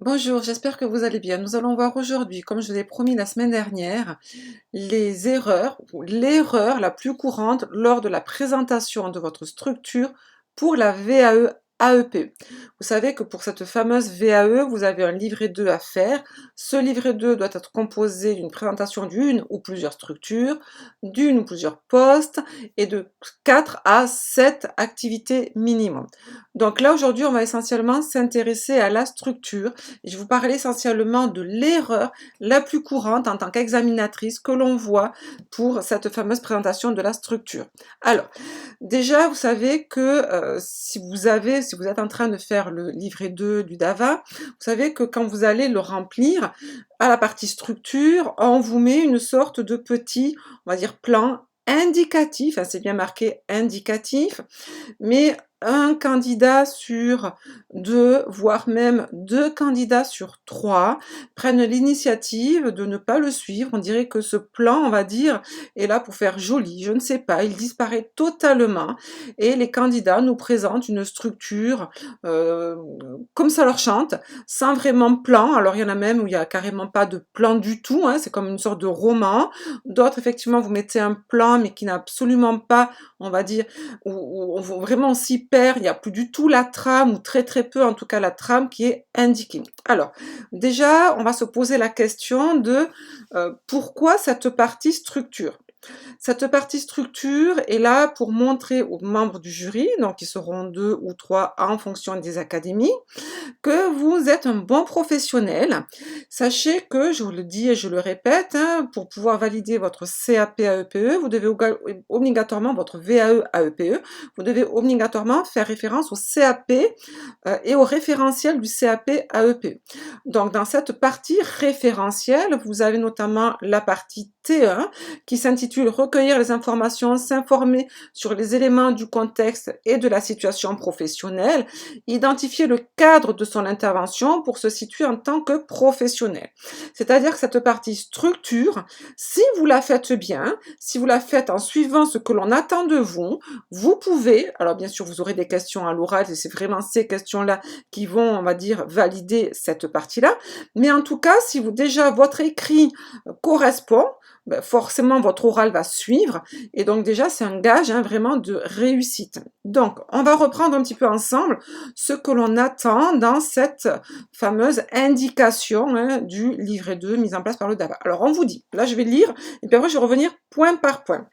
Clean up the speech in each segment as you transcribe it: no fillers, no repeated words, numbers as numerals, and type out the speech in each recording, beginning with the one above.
Bonjour, j'espère que vous allez bien. Nous allons voir aujourd'hui, comme je vous l'ai promis la semaine dernière, les erreurs ou l'erreur la plus courante lors de la présentation de votre structure pour la VAE AEPE. Vous savez que pour cette fameuse VAE, vous avez un livret 2 à faire. Ce livret 2 doit être composé d'une présentation d'une ou plusieurs structures, d'une ou plusieurs postes et de 4 à 7 activités minimum. Donc là, aujourd'hui, on va essentiellement s'intéresser à la structure. Je vais vous parler essentiellement de l'erreur la plus courante en tant qu'examinatrice que l'on voit pour cette fameuse présentation de la structure. Alors, déjà, vous savez que si vous êtes en train de faire le livret 2 du DAVA, vous savez que quand vous allez le remplir, à la partie structure, on vous met une sorte de petit, on va dire, plan indicatif, hein, c'est bien marqué indicatif, mais un candidat sur 2, voire même 2 candidats sur 3 prennent l'initiative de ne pas le suivre. On dirait que ce plan, on va dire, est là pour faire joli, je ne sais pas, il disparaît totalement et les candidats nous présentent une structure, heu, comme ça leur chante, sans vraiment plan. Alors il y en a même où il y a carrément pas de plan du tout, hein, c'est comme une sorte de roman. D'autres, effectivement, vous mettez un plan, mais qui n'a absolument pas, on va dire, où vraiment on s'y perd, il n'y a plus du tout la trame, ou très très peu en tout cas la trame qui est indiquée. Alors, déjà, on va se poser la question de pourquoi cette partie structure? Cette partie structure est là pour montrer aux membres du jury, donc ils seront 2 ou 3 en fonction des académies, que vous êtes un bon professionnel. Sachez que, je vous le dis et je le répète, hein, pour pouvoir valider votre CAP AEPE, vous devez obligatoirement, votre VAE AEPE, vous devez obligatoirement faire référence au CAP et au référentiel du CAP AEPE. Donc dans cette partie référentielle, vous avez notamment la partie T1 qui s'intitule Recueillir les informations, s'informer sur les éléments du contexte et de la situation professionnelle, identifier le cadre de son intervention pour se situer en tant que professionnel. C'est-à-dire que cette partie structure, si vous la faites bien, si vous la faites en suivant ce que l'on attend de vous, vous pouvez, alors bien sûr vous aurez des questions à l'oral et c'est vraiment ces questions-là qui vont, on va dire, valider cette partie-là, mais en tout cas, si vous déjà votre écrit correspond, ben forcément votre oral va suivre et donc déjà c'est un gage, hein, vraiment de réussite. Donc on va reprendre un petit peu ensemble ce que l'on attend dans cette fameuse indication, hein, du livret 2 mis en place par le DAVA. Alors on vous dit, là je vais lire et puis après je vais revenir point par point.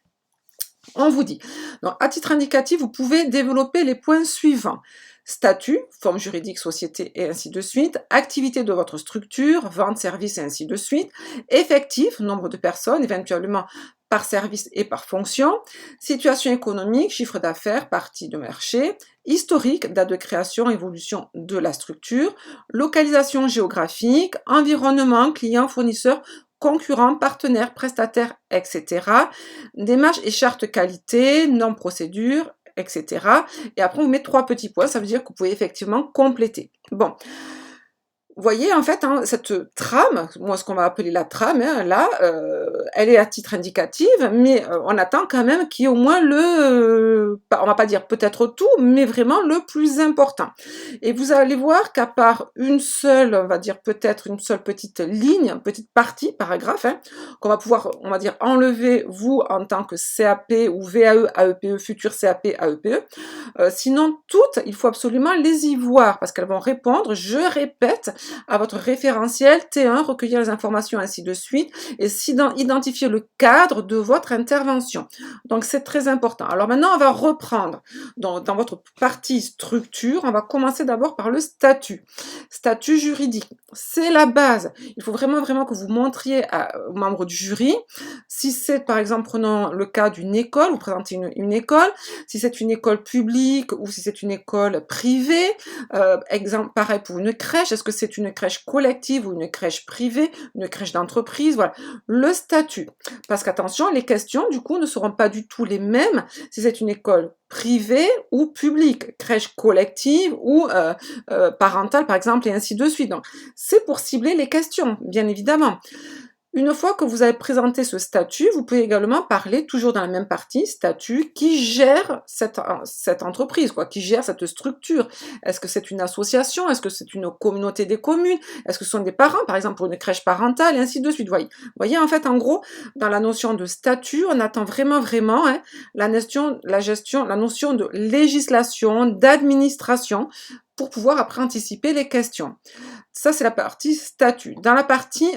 On vous dit, donc à titre indicatif, vous pouvez développer les points suivants. Statut, forme juridique, société et ainsi de suite, activité de votre structure, vente, service et ainsi de suite, effectif, nombre de personnes, éventuellement par service et par fonction, situation économique, chiffre d'affaires, partie de marché, historique, date de création, évolution de la structure, localisation géographique, environnement, client, fournisseur, concurrents, partenaires, prestataires, etc. Démarche et charte qualité, normes procédures, etc. Et après, on met 3 petits points, ça veut dire que vous pouvez effectivement compléter. Bon, vous voyez, en fait, hein, cette trame, moi ce qu'on va appeler la trame, hein, là, elle est à titre indicatif, mais on attend quand même qu'il y ait au moins on va pas dire peut-être tout, mais vraiment le plus important. Et vous allez voir qu'à part une seule, on va dire peut-être une seule petite ligne, une petite partie, paragraphe, hein, qu'on va pouvoir, on va dire, enlever vous en tant que CAP ou VAE, AEPE, futur CAP, AEPE, sinon toutes, il faut absolument les y voir, parce qu'elles vont répondre, je répète, à votre référentiel T1, recueillir les informations, ainsi de suite, et identifier le cadre de votre intervention. Donc c'est très important. Alors maintenant, on va reprendre dans votre partie structure, on va commencer d'abord par le statut. Statut juridique, c'est la base. Il faut vraiment, vraiment que vous montriez aux membres du jury, si c'est par exemple, prenons le cas d'une école, vous présentez une école, si c'est une école publique ou si c'est une école privée, exemple pareil pour une crèche, est-ce que c'est une crèche collective ou une crèche privée, une crèche d'entreprise, voilà. Le statut, parce qu'attention, les questions du coup ne seront pas du tout les mêmes si c'est une école privée ou publique, crèche collective ou parentale par exemple et ainsi de suite. Donc c'est pour cibler les questions, bien évidemment. Une fois que vous avez présenté ce statut, vous pouvez également parler, toujours dans la même partie, statut, qui gère cette entreprise, quoi, qui gère cette structure. Est-ce que c'est une association? Est-ce que c'est une communauté des communes? Est-ce que ce sont des parents, par exemple, pour une crèche parentale, et ainsi de suite. Voyez, en fait, en gros, dans la notion de statut, on attend vraiment, hein, la notion de législation, d'administration, pour pouvoir après anticiper les questions. Ça, c'est la partie statut. Dans la partie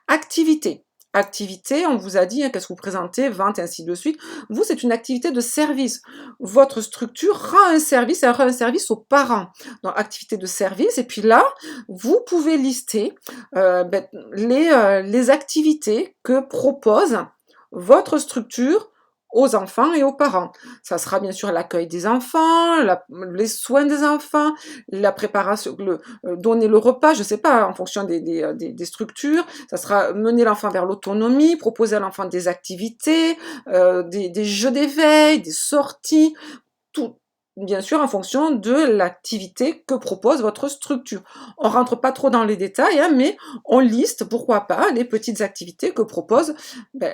activité. Activité, on vous a dit, hein, qu'est-ce que vous présentez, vente et ainsi de suite. Vous, c'est une activité de service. Votre structure rend un service, elle rend un service aux parents. Donc, activité de service. Et puis là, vous pouvez lister les activités que propose votre structure aux enfants et aux parents. Ça sera bien sûr l'accueil des enfants, les soins des enfants, la préparation, donner le repas, je sais pas, en fonction des structures. Ça sera mener l'enfant vers l'autonomie, proposer à l'enfant des activités, des jeux d'éveil, des sorties, tout, bien sûr en fonction de l'activité que propose votre structure. On rentre pas trop dans les détails, hein, mais on liste, pourquoi pas, les petites activités que propose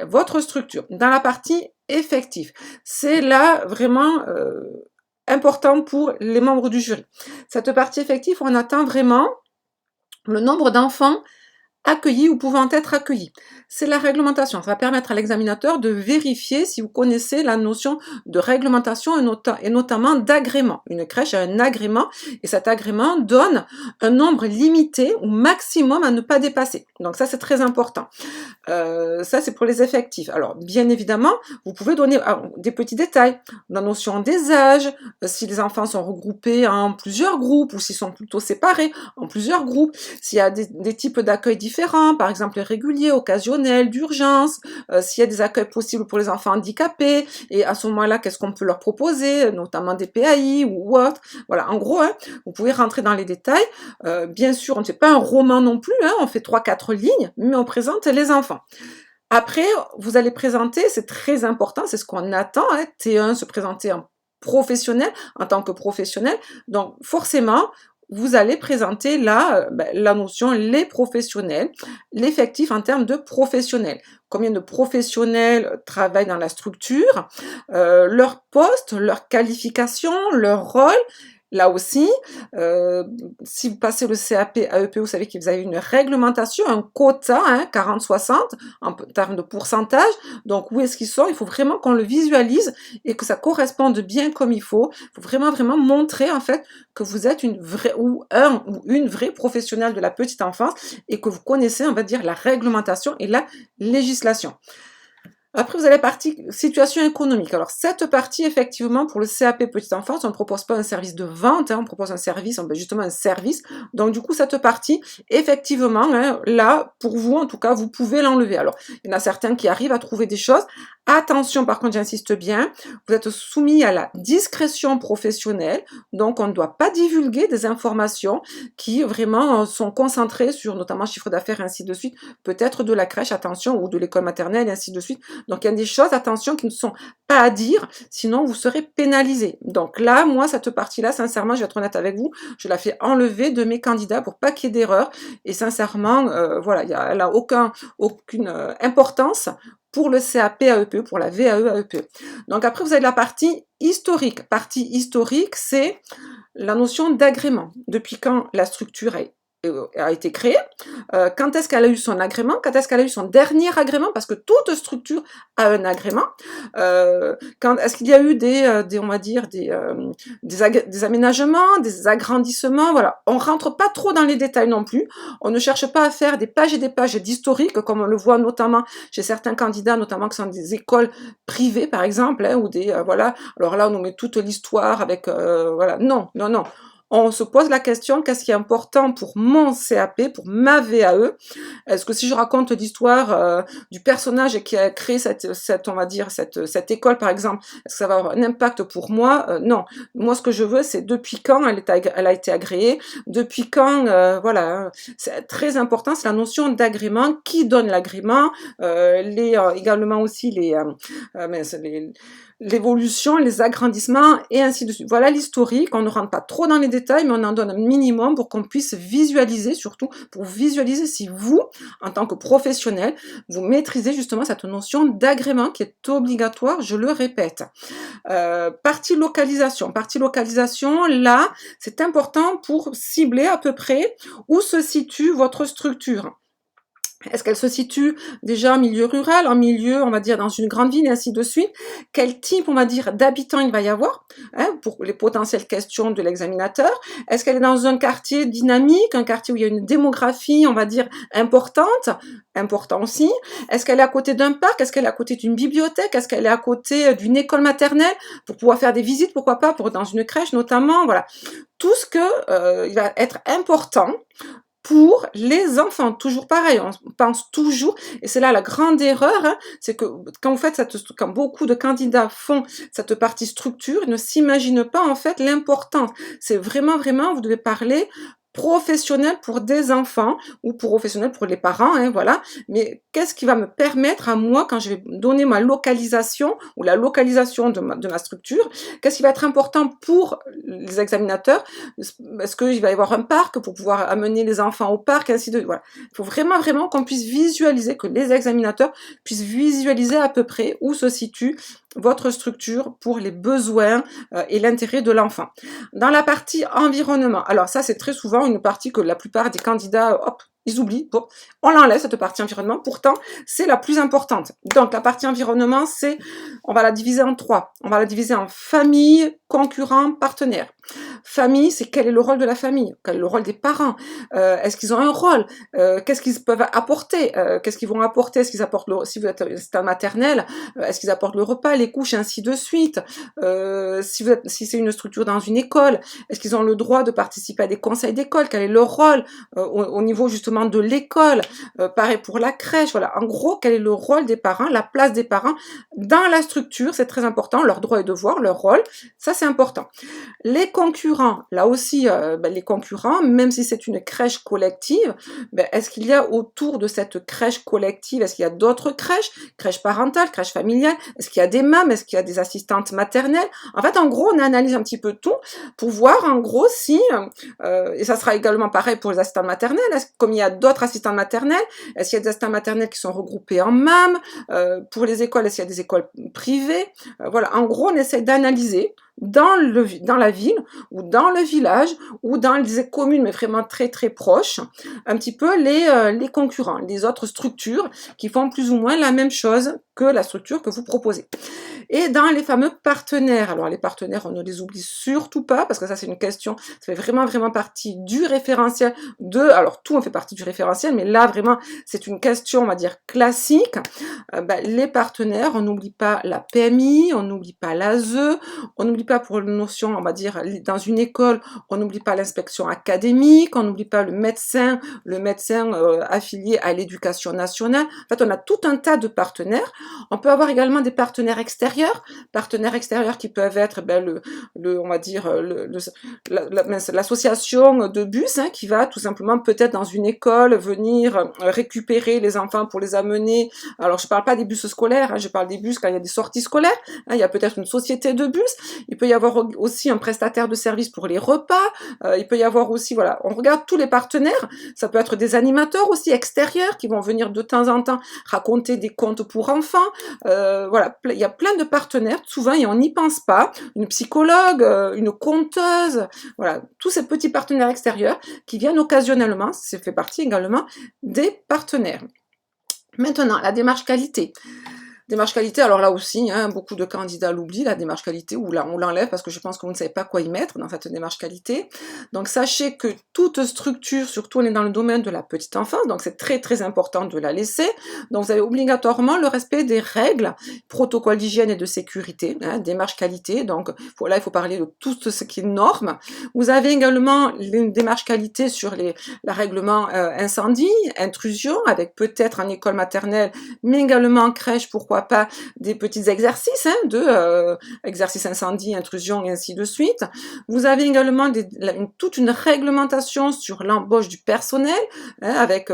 votre structure. Dans la partie effectif, c'est là vraiment important pour les membres du jury. Cette partie effective, on attend vraiment le nombre d'enfants accueillis ou pouvant être accueillis. C'est la réglementation. Ça va permettre à l'examinateur de vérifier si vous connaissez la notion de réglementation et notamment d'agrément. Une crèche a un agrément et cet agrément donne un nombre limité ou maximum à ne pas dépasser. Donc ça, c'est très important. Ça, c'est pour les effectifs. Alors, bien évidemment, vous pouvez donner des petits détails. La notion des âges, si les enfants sont regroupés en plusieurs groupes ou s'ils sont plutôt séparés en plusieurs groupes, s'il y a des types d'accueil différents, par exemple réguliers, occasionnels, d'urgence, s'il y a des accueils possibles pour les enfants handicapés, et à ce moment-là, qu'est-ce qu'on peut leur proposer, notamment des PAI ou autre. Voilà, en gros, hein, vous pouvez rentrer dans les détails. Bien sûr, on ne fait pas un roman non plus, hein, on fait 3-4 lignes, mais on présente les enfants. Après, vous allez présenter, c'est très important, c'est ce qu'on attend, hein, T1, se présenter en professionnel, en tant que professionnel. Donc, forcément, vous allez présenter là la notion les professionnels, l'effectif en termes de professionnels. Combien de professionnels travaillent dans la structure, leur poste, leur qualification, leur rôle. Là aussi, si vous passez le CAP AEP, vous savez que vous avez une réglementation, un quota, hein, 40-60 en termes de pourcentage. Donc, où est-ce qu'ils sont? Il faut vraiment qu'on le visualise et que ça corresponde bien comme il faut. Il faut vraiment montrer en fait que vous êtes une vraie ou une vraie professionnelle de la petite enfance et que vous connaissez, on va dire, la réglementation et la législation. Après, vous avez la partie situation économique. Alors, cette partie, effectivement, pour le CAP petite enfance, on ne propose pas un service de vente, hein, on propose un service, justement un service. Donc, du coup, cette partie, effectivement, hein, là, pour vous, en tout cas, vous pouvez l'enlever. Alors, il y en a certains qui arrivent à trouver des choses. Attention, par contre, j'insiste bien, vous êtes soumis à la discrétion professionnelle, donc on ne doit pas divulguer des informations qui vraiment sont concentrées sur notamment chiffre d'affaires et ainsi de suite, peut-être de la crèche, attention, ou de l'école maternelle et ainsi de suite. Donc il y a des choses, attention, qui ne sont pas à dire, sinon vous serez pénalisé. Donc là, moi, cette partie-là, sincèrement, je vais être honnête avec vous, je la fais enlever de mes candidats pour pas qu'il y ait d'erreur. Et sincèrement, voilà, elle n'a aucune importance pour le CAP AEP, pour la VAE AEP. Donc après, vous avez la partie historique. Partie historique, c'est la notion d'agrément. Depuis quand la structure a été créée, quand est-ce qu'elle a eu son agrément, quand est-ce qu'elle a eu son dernier agrément, parce que toute structure a un agrément, quand est-ce qu'il y a eu on va dire, des aménagements, des agrandissements, voilà. On rentre pas trop dans les détails non plus, on ne cherche pas à faire des pages et des pages d'historique, comme on le voit notamment chez certains candidats, notamment qui sont des écoles privées, par exemple, hein, ou voilà, alors là, on nous met toute l'histoire avec, voilà, non. On se pose la question, qu'est-ce qui est important pour mon CAP, pour ma VAE? Est-ce que si je raconte l'histoire du personnage qui a créé on va dire, cette école, par exemple, est-ce que ça va avoir un impact pour moi? Non. Moi, ce que je veux, c'est depuis quand elle a été agréée, depuis quand, voilà. C'est très important, c'est la notion d'agrément, qui donne l'agrément, également aussi l'évolution, les agrandissements et ainsi de suite. Voilà l'historique, on ne rentre pas trop dans les détails, mais on en donne un minimum pour qu'on puisse visualiser, surtout pour visualiser si vous, en tant que professionnel, vous maîtrisez justement cette notion d'agrément qui est obligatoire, je le répète. Partie localisation. Partie localisation, là, c'est important pour cibler à peu près où se situe votre structure. Est-ce qu'elle se situe déjà en milieu rural, en milieu, on va dire, dans une grande ville, et ainsi de suite? Quel type, on va dire, d'habitants il va y avoir, hein, pour les potentielles questions de l'examinateur? Est-ce qu'elle est dans un quartier dynamique, un quartier où il y a une démographie, on va dire, importante? Important aussi. Est-ce qu'elle est à côté d'un parc? Est-ce qu'elle est à côté d'une bibliothèque? Est-ce qu'elle est à côté d'une école maternelle? Pour pouvoir faire des visites, pourquoi pas, dans une crèche notamment, voilà. Tout ce que il va être important pour les enfants. Toujours pareil, on pense toujours, et c'est là la grande erreur, hein, c'est que quand beaucoup de candidats font cette partie structure, ils ne s'imaginent pas en fait l'importance. C'est vraiment, vraiment, vous devez parler professionnel pour des enfants ou professionnel pour les parents, hein, voilà. Mais qu'est-ce qui va me permettre à moi, quand je vais donner ma localisation ou la localisation de ma structure, qu'est-ce qui va être important pour les examinateurs? Est-ce qu'il va y avoir un parc pour pouvoir amener les enfants au parc, ainsi de suite. Voilà. Il faut vraiment, vraiment qu'on puisse visualiser, que les examinateurs puissent visualiser à peu près où se situe votre structure pour les besoins et l'intérêt de l'enfant. Dans la partie environnement, alors ça c'est très souvent une partie que la plupart des candidats, hop, ils oublient. Bon, on l'enlève cette partie environnement, pourtant c'est la plus importante. Donc la partie environnement, on va la diviser en trois. On va la diviser en famille, concurrents, partenaires. Famille, c'est quel est le rôle de la famille? Quel est le rôle des parents? Est-ce qu'ils ont un rôle? Qu'est-ce qu'ils peuvent apporter? Qu'est-ce qu'ils vont apporter? Est-ce qu'ils apportent si vous êtes un maternel, est-ce qu'ils apportent le repas, les couches, ainsi de suite? Si c'est une structure dans une école, est-ce qu'ils ont le droit de participer à des conseils d'école? Quel est leur rôle au niveau justement de l'école? Pareil pour la crèche, voilà. En gros, quel est le rôle des parents, la place des parents dans la structure? C'est très important, leurs droits et devoirs, leur rôle, ça c'est important. Les concurrents, là aussi, les concurrents, même si c'est une crèche collective, est-ce qu'il y a autour de cette crèche collective, est-ce qu'il y a d'autres crèches, crèche parentale, crèche familiale, est-ce qu'il y a des mâmes, est-ce qu'il y a des assistantes maternelles? En fait, en gros, on analyse un petit peu tout pour voir, en gros, si, et ça sera également pareil pour les assistantes maternelles, comme il y a d'autres assistantes maternelles, est-ce qu'il y a des assistantes maternelles qui sont regroupées en mâmes? Pour les écoles, est-ce qu'il y a des écoles privées? Voilà, en gros, on essaie d'analyser dans la ville ou dans le village ou dans les communes, mais vraiment très très proches, un petit peu les concurrents, les autres structures qui font plus ou moins la même chose que la structure que vous proposez. Et dans les fameux partenaires, alors les partenaires, on ne les oublie surtout pas, parce que ça c'est une question, ça fait vraiment vraiment partie du référentiel alors tout en fait partie du référentiel, mais là vraiment c'est une question, on va dire, classique. Les partenaires, on n'oublie pas la PMI, on n'oublie pas l'ASE, on n'oublie pas pour une notion, on va dire, dans une école, on n'oublie pas l'inspection académique, on n'oublie pas le médecin affilié à l'éducation nationale. En fait, on a tout un tas de partenaires. On peut avoir également des partenaires extérieurs qui peuvent être on va dire l'association de bus, hein, qui va tout simplement peut-être dans une école venir récupérer les enfants pour les amener. Alors je parle pas des bus scolaires, hein, je parle des bus quand il y a des sorties scolaires, hein, il y a peut-être une société de bus, il peut y avoir aussi un prestataire de service pour les repas, il peut y avoir aussi, voilà, on regarde tous les partenaires, ça peut être des animateurs aussi extérieurs qui vont venir de temps en temps raconter des contes pour enfants, voilà, il y a plein de partenaires, souvent, et on n'y pense pas, une psychologue, une conteuse, voilà, tous ces petits partenaires extérieurs qui viennent occasionnellement, ça fait partie également des partenaires. Maintenant, la démarche qualité. Démarche qualité, alors là aussi, hein, beaucoup de candidats l'oublient, la démarche qualité, ou là on l'enlève parce que je pense que vous ne savez pas quoi y mettre dans cette démarche qualité. Donc sachez que toute structure, surtout on est dans le domaine de la petite enfance, donc c'est très très important de la laisser. Donc vous avez obligatoirement le respect des règles, protocoles d'hygiène et de sécurité, hein, démarche qualité, donc voilà, il faut parler de tout ce qui est normes. Vous avez également une démarche qualité sur la règlement incendie, intrusion, avec peut-être en école maternelle, mais également en crèche, pourquoi pas des petits exercices, hein, exercices incendie, intrusion et ainsi de suite. Vous avez également toute une réglementation sur l'embauche du personnel, hein, avec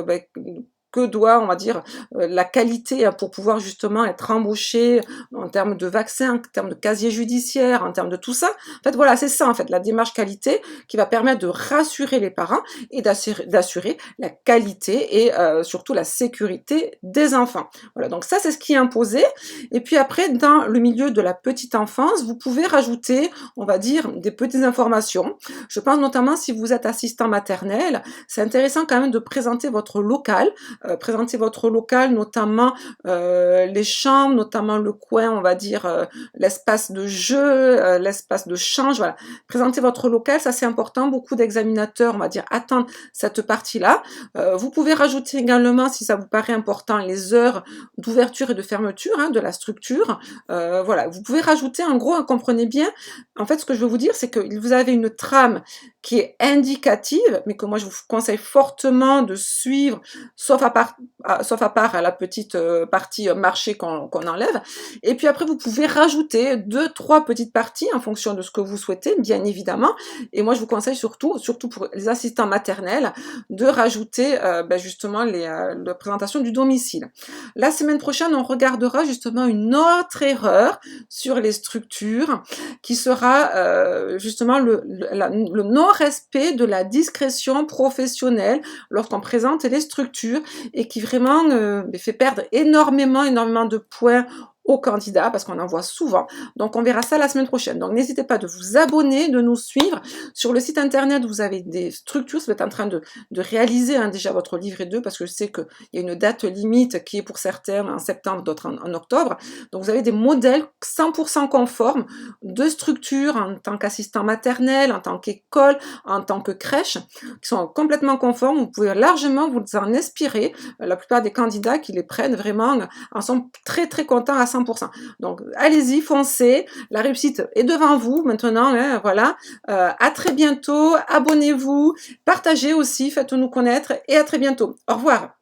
que doit, on va dire, la qualité pour pouvoir justement être embauché en termes de vaccins, en termes de casier judiciaire, en termes de tout ça. En fait, voilà, c'est ça, en fait, la démarche qualité qui va permettre de rassurer les parents et d'assurer la qualité et surtout la sécurité des enfants. Voilà, donc ça, c'est ce qui est imposé. Et puis après, dans le milieu de la petite enfance, vous pouvez rajouter, on va dire, des petites informations. Je pense notamment si vous êtes assistant maternel, c'est intéressant quand même de présenter votre local, notamment les chambres, notamment le coin, on va dire, l'espace de jeu, l'espace de change, voilà. Présenter votre local, ça c'est important. Beaucoup d'examinateurs, on va dire, attendent cette partie-là. Vous pouvez rajouter également, si ça vous paraît important, les heures d'ouverture et de fermeture de la structure. Voilà, vous pouvez rajouter, en gros, comprenez bien, en fait, ce que je veux vous dire, c'est que vous avez une trame qui est indicative, mais que moi je vous conseille fortement de suivre, sauf à part à la petite partie marché qu'on enlève. Et puis après, vous pouvez rajouter 2, 3 petites parties en fonction de ce que vous souhaitez, bien évidemment. Et moi, je vous conseille surtout pour les assistants maternels, de rajouter justement la présentation du domicile. La semaine prochaine, on regardera justement une autre erreur sur les structures qui sera justement le non-respect de la discrétion professionnelle lorsqu'on présente les structures et qui vraiment fait perdre énormément de points aux candidats parce qu'on en voit souvent. Donc on verra ça la semaine prochaine. Donc n'hésitez pas de vous abonner, de nous suivre. Sur le site internet, vous avez des structures, vous êtes en train de réaliser déjà votre livret 2 parce que je sais qu'il y a une date limite qui est pour certains en septembre, d'autres en octobre. Donc vous avez des modèles 100% conformes de structures en tant qu'assistant maternel, en tant qu'école, en tant que crèche, qui sont complètement conformes. Vous pouvez largement vous en inspirer. La plupart des candidats qui les prennent vraiment en sont très très contents à 100%. Donc allez-y, foncez, la réussite est devant vous maintenant, voilà. À très bientôt, abonnez-vous, partagez aussi, faites-nous connaître et à très bientôt. Au revoir.